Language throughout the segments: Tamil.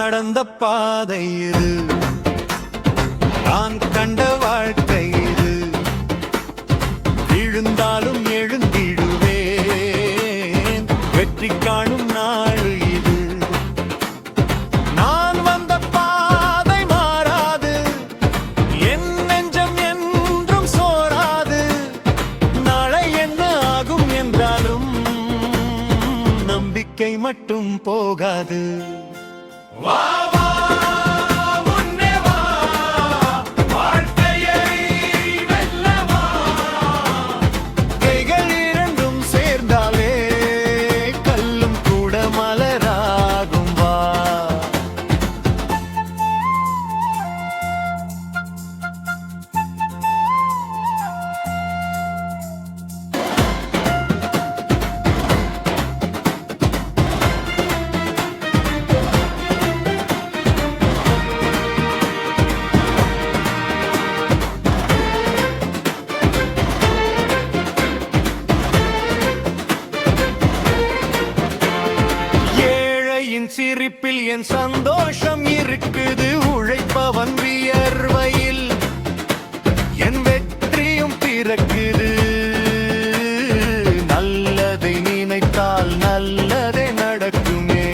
நடந்த பாதை இது, நான் கண்ட வாழ்க்கை இது, விழுந்தாலும் எழுந்திடுவேன், வெற்றி காணும் நாள் இது. நான் வந்த பாதை மாறாது, என் நெஞ்சம் என்றும் சோராது. நாளை என்ன ஆகும் என்றாலும் நம்பிக்கை மட்டும் போகாது. வா வா முன்னே வா, வாழ்க்கையை வெல்ல வா. கைகள் இரண்டும் சேர்ந்தாலே கல்லும் கூட மலராகும். வா சிரிப்பில் என் சந்தோஷம் இருக்குது, உழைப்பவன் வியர்வையில் என் வெற்றியும் பிறக்குது. நல்லதை நினைத்தால் நல்லதே நடக்குமே,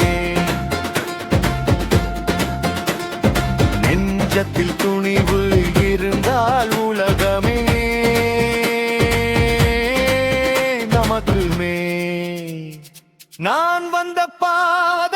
நெஞ்சத்தில் துணிவு இருந்தால் உலகமே நமக்குமே. நான் வந்த பாதை